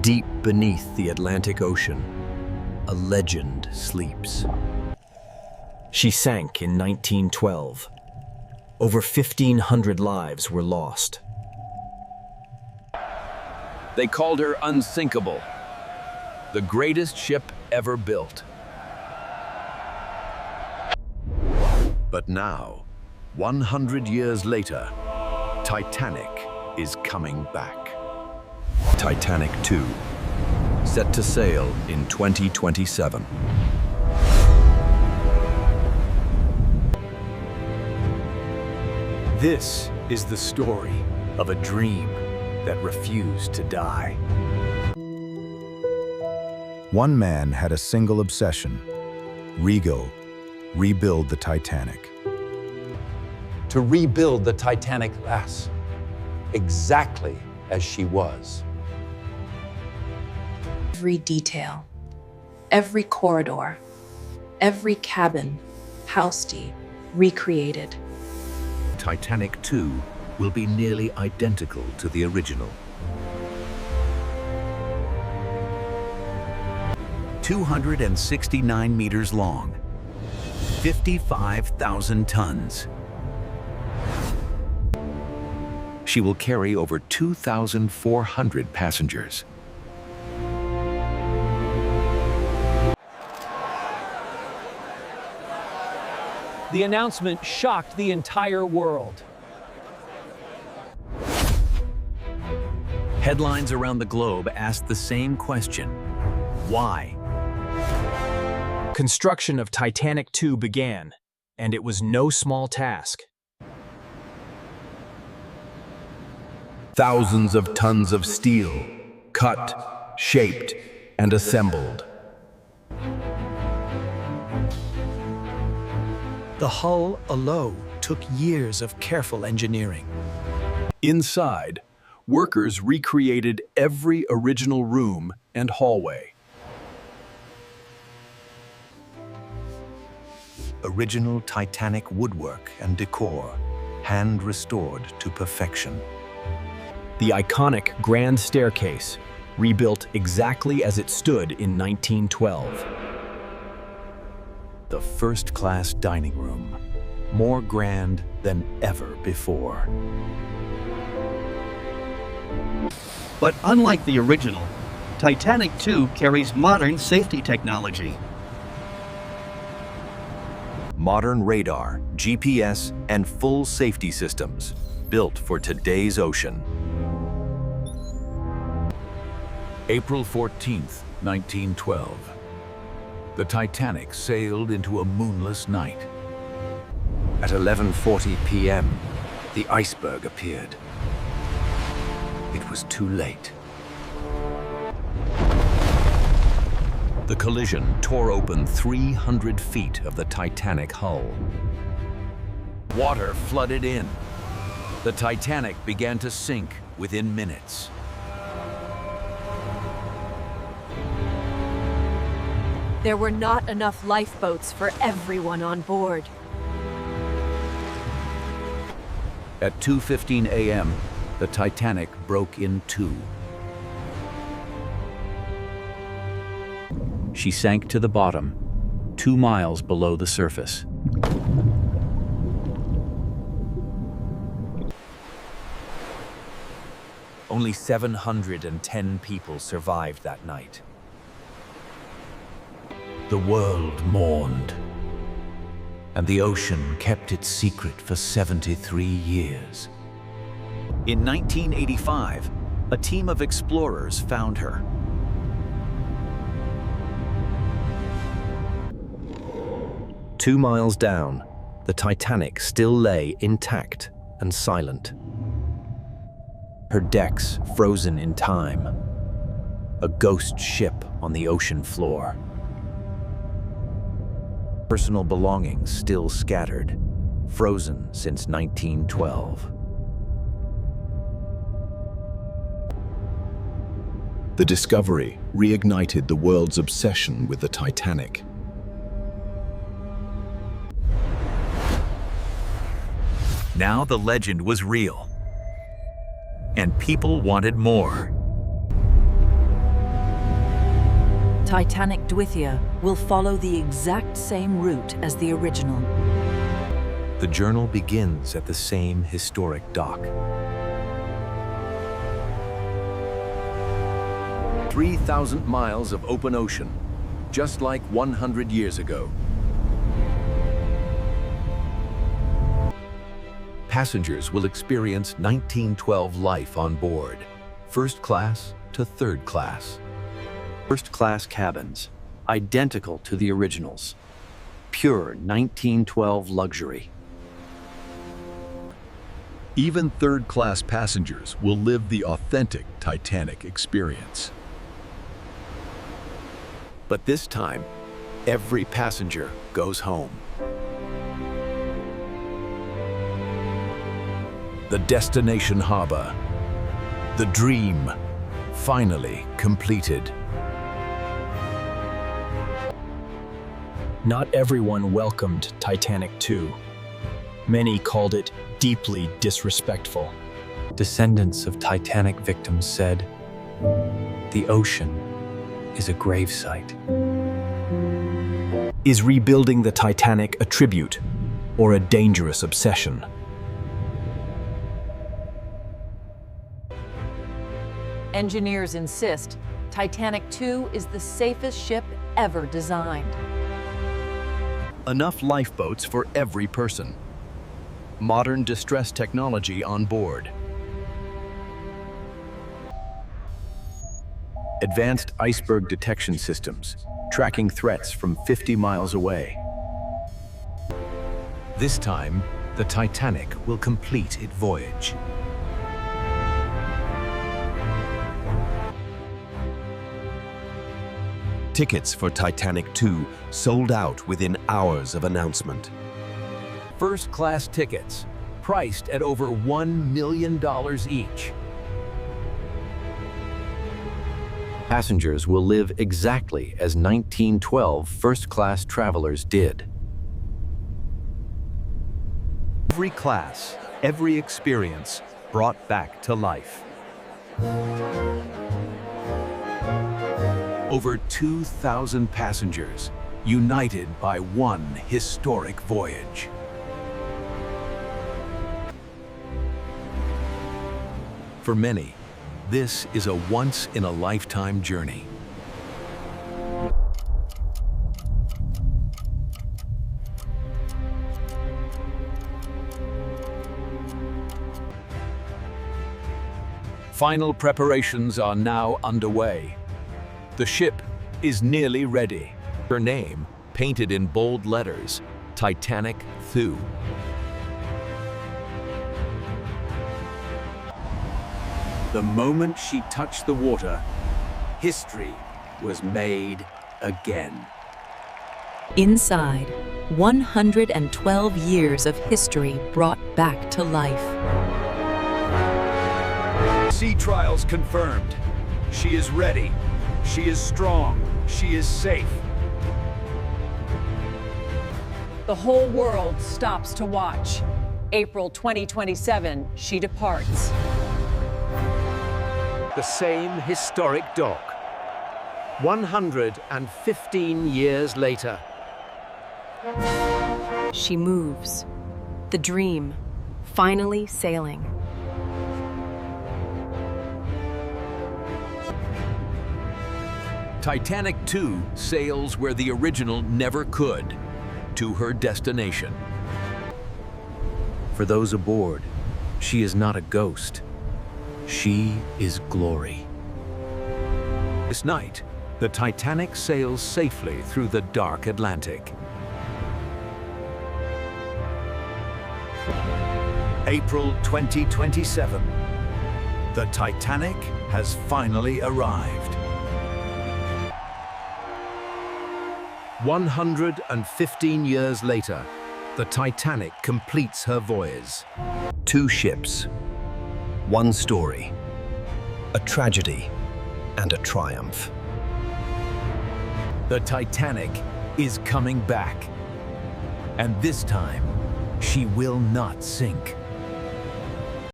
Deep beneath the Atlantic Ocean, a legend sleeps. She sank in 1912. Over 1,500 lives were lost. They called her unsinkable, the greatest ship ever built. But now, 100 years later, Titanic is coming back. Titanic II, set to sail in 2027. This is the story of a dream that refused to die. One man had a single obsession: rebuild the Titanic. To rebuild the Titanic class exactly as she was. Every detail, every corridor, every cabin, housed, recreated. Titanic II will be nearly identical to the original. 269 meters long, 55,000 tons. She will carry over 2,400 passengers. The announcement shocked the entire world. Headlines around the globe asked the same question: why? Construction of Titanic II began, and it was no small task. Thousands of tons of steel, cut, shaped, and assembled. The hull alone took years of careful engineering. Inside, workers recreated every original room and hallway. Original Titanic woodwork and decor, hand restored to perfection. The iconic Grand Staircase, rebuilt exactly as it stood in 1912. The first-class dining room, more grand than ever before. But unlike the original, Titanic II carries modern safety technology. Modern radar, GPS, and full safety systems, built for today's ocean. April 14th, 1912. The Titanic sailed into a moonless night. At 11:40 p.m., the iceberg appeared. It was too late. The collision tore open 300 feet of the Titanic hull. Water flooded in. The Titanic began to sink within minutes. There were not enough lifeboats for everyone on board. At 2:15 a.m., the Titanic broke in two. She sank to the bottom, 2 miles below the surface. Only 710 people survived that night. The world mourned, and the ocean kept its secret for 73 years. In 1985, a team of explorers found her. Two miles down, the Titanic still lay intact and silent. Her decks frozen in time. A ghost ship on the ocean floor. Personal belongings still scattered, frozen since 1912. The discovery reignited the world's obsession with the Titanic. Now the legend was real, and people wanted more. Titanic Dwithia will follow the exact same route as the original. The journal begins at the same historic dock. 3,000 miles of open ocean, just like 100 years ago. Passengers will experience 1912 life on board, first class to third class. First-class cabins, identical to the originals. Pure 1912 luxury. Even third-class passengers will live the authentic Titanic experience. But this time, every passenger goes home. The destination harbor. The dream, finally completed. Not everyone welcomed Titanic II. Many called it deeply disrespectful. Descendants of Titanic victims said, "The ocean is a gravesite." Is rebuilding the Titanic a tribute or a dangerous obsession? Engineers insist Titanic II is the safest ship ever designed. Enough lifeboats for every person. Modern distress technology on board. Advanced iceberg detection systems, tracking threats from 50 miles away. This time, the Titanic will complete its voyage. Tickets for Titanic II sold out within hours of announcement. First-class tickets, priced at over $1 million each. Passengers will live exactly as 1912 first-class travelers did. Every class, every experience brought back to life. Over 2,000 passengers, united by one historic voyage. For many, this is a once-in-a-lifetime journey. Final preparations are now underway. The ship is nearly ready. Her name, painted in bold letters, Titanic II. The moment she touched the water, history was made again. Inside, 112 years of history brought back to life. Sea trials confirmed. She is ready. She is strong. She is safe. The whole world stops to watch. April 2027, she departs. The same historic dock. 115 years later. She moves. The dream, finally sailing. Titanic II sails where the original never could, to her destination. For those aboard, she is not a ghost. She is glory. This night, the Titanic sails safely through the dark Atlantic. April 2027. The Titanic has finally arrived. 115 years later, the Titanic completes her voyage. Two ships, one story, a tragedy and a triumph. The Titanic is coming back, and this time, she will not sink.